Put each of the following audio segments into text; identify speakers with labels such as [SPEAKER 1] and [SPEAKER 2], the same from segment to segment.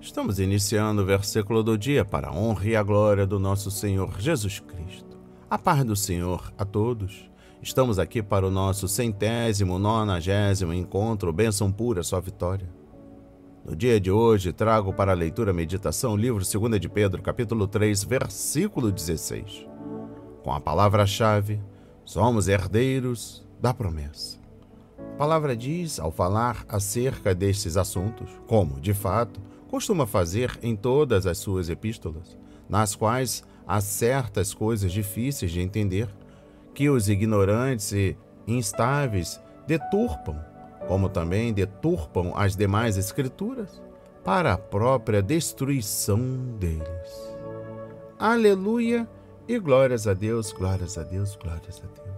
[SPEAKER 1] Estamos iniciando o versículo do dia para a honra e a glória do nosso Senhor Jesus Cristo. A paz do Senhor a todos. Estamos aqui para o nosso 190º encontro Bênção Pura, Só Vitória. No dia de hoje, trago para a leitura e meditação o livro 2 de Pedro, capítulo 3, versículo 16. Com a palavra-chave, somos herdeiros da promessa. A palavra diz, ao falar acerca destes assuntos, como, de fato, costuma fazer em todas as suas epístolas, nas quais há certas coisas difíceis de entender, que os ignorantes e instáveis deturpam, como também deturpam as demais escrituras, para a própria destruição deles. Aleluia e glórias a Deus, glórias a Deus, glórias a Deus.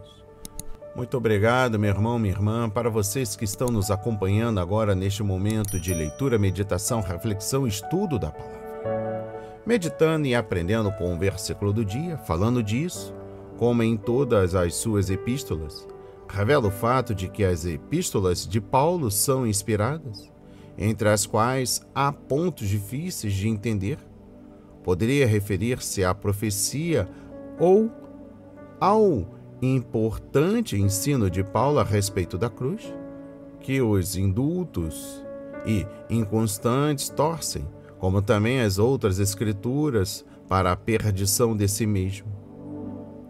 [SPEAKER 1] Muito obrigado, meu irmão, minha irmã, para vocês que estão nos acompanhando agora neste momento de leitura, meditação, reflexão e estudo da palavra. Meditando e aprendendo com o versículo do dia, falando disso, como em todas as suas epístolas, revela o fato de que as epístolas de Paulo são inspiradas, entre as quais há pontos difíceis de entender. Poderia referir-se à profecia ou ao importante ensino de Paulo a respeito da cruz, que os indultos e inconstantes torcem, como também as outras escrituras, para a perdição de si mesmo.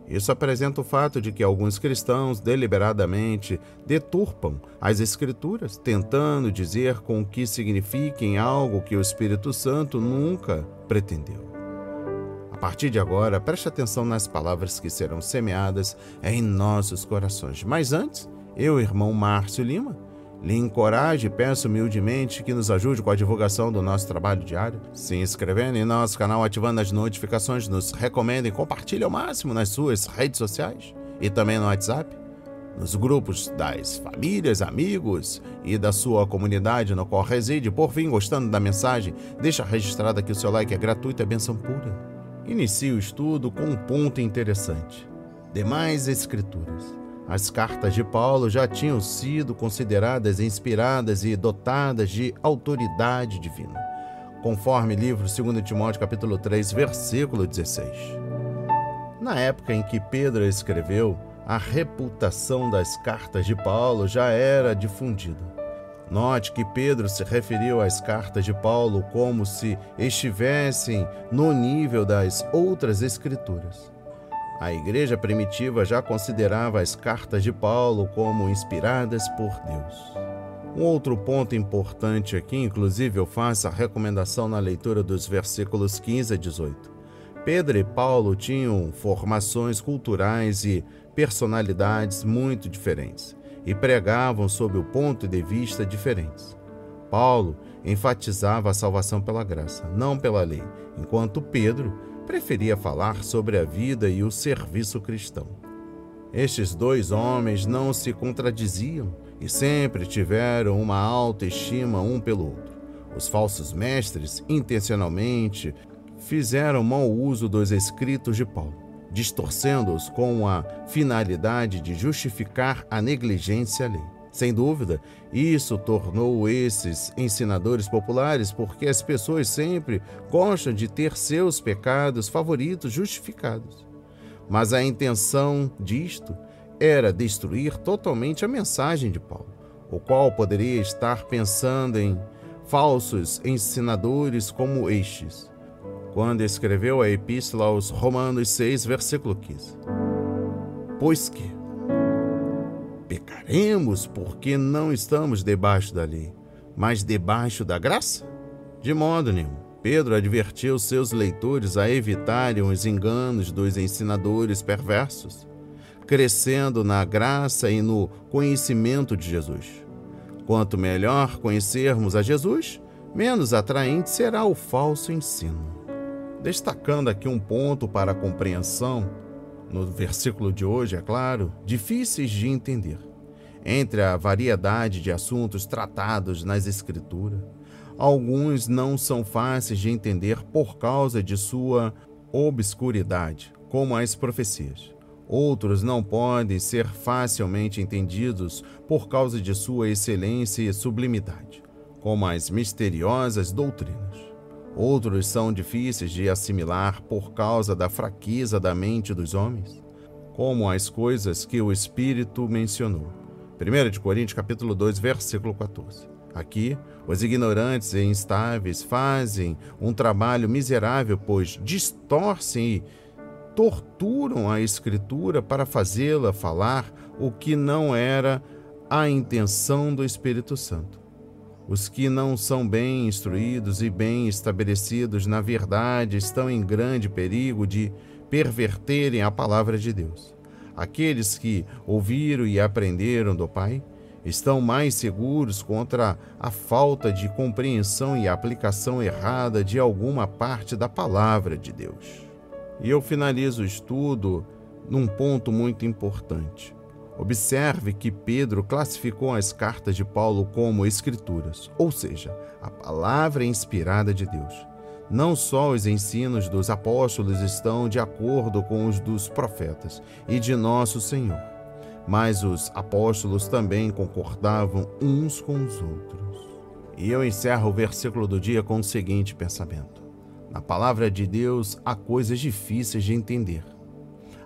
[SPEAKER 1] Isso apresenta o fato de que alguns cristãos deliberadamente deturpam as escrituras, tentando dizer com que signifiquem algo que o Espírito Santo nunca pretendeu. A partir de agora, preste atenção nas palavras que serão semeadas em nossos corações. Mas antes, eu, irmão Márcio Lima, lhe encorajo e peço humildemente que nos ajude com a divulgação do nosso trabalho diário, se inscrevendo em nosso canal, ativando as notificações, nos recomendem e compartilhe ao máximo nas suas redes sociais e também no WhatsApp, nos grupos das famílias, amigos e da sua comunidade no qual reside. Por fim, gostando da mensagem, deixa registrado aqui o seu like, é gratuito, é bênção pura. Inicio o estudo com um ponto interessante. Demais escrituras. As cartas de Paulo já tinham sido consideradas inspiradas e dotadas de autoridade divina, conforme livro 2 Timóteo capítulo 3, versículo 16. Na época em que Pedro escreveu, a reputação das cartas de Paulo já era difundida. Note que Pedro se referiu às cartas de Paulo como se estivessem no nível das outras escrituras. A igreja primitiva já considerava as cartas de Paulo como inspiradas por Deus. Um outro ponto importante aqui, inclusive eu faço a recomendação na leitura dos versículos 15 a 18. Pedro e Paulo tinham formações culturais e personalidades muito diferentes, e pregavam sob o ponto de vista diferentes. Paulo enfatizava a salvação pela graça, não pela lei, enquanto Pedro preferia falar sobre a vida e o serviço cristão. Estes dois homens não se contradiziam e sempre tiveram uma alta estima um pelo outro. Os falsos mestres, intencionalmente, fizeram mau uso dos escritos de Paulo, distorcendo-os com a finalidade de justificar a negligência à lei. Sem dúvida, isso tornou esses ensinadores populares, porque as pessoas sempre gostam de ter seus pecados favoritos justificados. Mas a intenção disto era destruir totalmente a mensagem de Paulo, o qual poderia estar pensando em falsos ensinadores como estes, quando escreveu a epístola aos Romanos 6, versículo 15. Pois que pecaremos porque não estamos debaixo da lei, mas debaixo da graça? De modo nenhum. Pedro advertiu seus leitores a evitarem os enganos dos ensinadores perversos, crescendo na graça e no conhecimento de Jesus. Quanto melhor conhecermos a Jesus, menos atraente será o falso ensino. Destacando aqui um ponto para a compreensão, no versículo de hoje, é claro, difíceis de entender. Entre a variedade de assuntos tratados nas Escrituras, alguns não são fáceis de entender por causa de sua obscuridade, como as profecias. Outros não podem ser facilmente entendidos por causa de sua excelência e sublimidade, como as misteriosas doutrinas. Outros são difíceis de assimilar por causa da fraqueza da mente dos homens, como as coisas que o Espírito mencionou. 1 Coríntios capítulo 2, versículo 14. Aqui, os ignorantes e instáveis fazem um trabalho miserável, pois distorcem e torturam a Escritura para fazê-la falar o que não era a intenção do Espírito Santo. Os que não são bem instruídos e bem estabelecidos na verdade estão em grande perigo de perverterem a palavra de Deus. Aqueles que ouviram e aprenderam do Pai estão mais seguros contra a falta de compreensão e aplicação errada de alguma parte da palavra de Deus. E eu finalizo o estudo num ponto muito importante. Observe que Pedro classificou as cartas de Paulo como escrituras, ou seja, a palavra inspirada de Deus. Não só os ensinos dos apóstolos estão de acordo com os dos profetas e de nosso Senhor, mas os apóstolos também concordavam uns com os outros. E eu encerro o versículo do dia com o seguinte pensamento: na palavra de Deus há coisas difíceis de entender,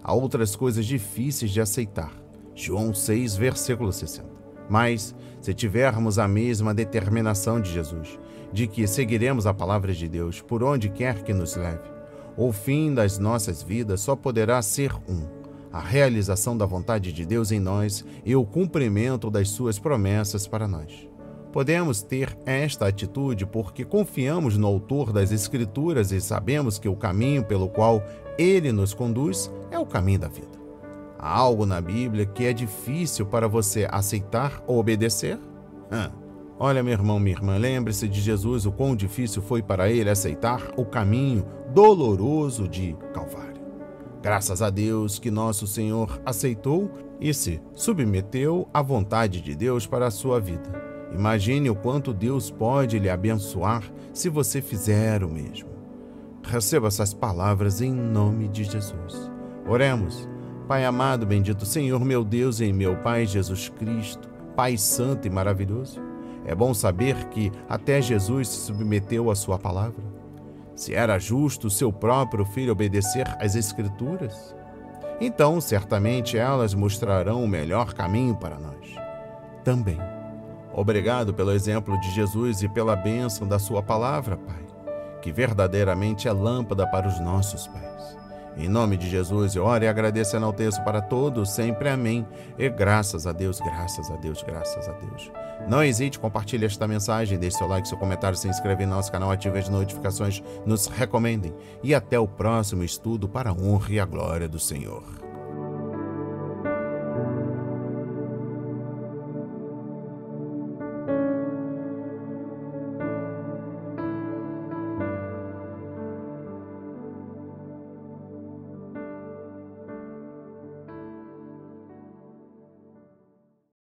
[SPEAKER 1] há outras coisas difíceis de aceitar. João 6, versículo 60. Mas, se tivermos a mesma determinação de Jesus, de que seguiremos a palavra de Deus por onde quer que nos leve, o fim das nossas vidas só poderá ser a realização da vontade de Deus em nós e o cumprimento das suas promessas para nós. Podemos ter esta atitude porque confiamos no autor das Escrituras e sabemos que o caminho pelo qual ele nos conduz é o caminho da vida. Há algo na Bíblia que é difícil para você aceitar ou obedecer? Olha, meu irmão, minha irmã, lembre-se de Jesus, o quão difícil foi para ele aceitar o caminho doloroso de Calvário. Graças a Deus que nosso Senhor aceitou e se submeteu à vontade de Deus para a sua vida. Imagine o quanto Deus pode lhe abençoar se você fizer o mesmo. Receba essas palavras em nome de Jesus. Oremos. Pai amado, bendito Senhor, meu Deus e meu Pai Jesus Cristo, Pai santo e maravilhoso, é bom saber que até Jesus se submeteu à sua palavra. Se era justo seu próprio Filho obedecer às Escrituras, então certamente elas mostrarão o melhor caminho para nós. Também. Obrigado pelo exemplo de Jesus e pela bênção da sua palavra, Pai, que verdadeiramente é lâmpada para os nossos pés. Em nome de Jesus, eu oro e agradeço e enalteço para todos, sempre amém. E graças a Deus, graças a Deus, graças a Deus. Não hesite, compartilhe esta mensagem, deixe seu like, seu comentário, se inscreve em nosso canal, ative as notificações, nos recomendem. E até o próximo estudo para a honra e a glória do Senhor.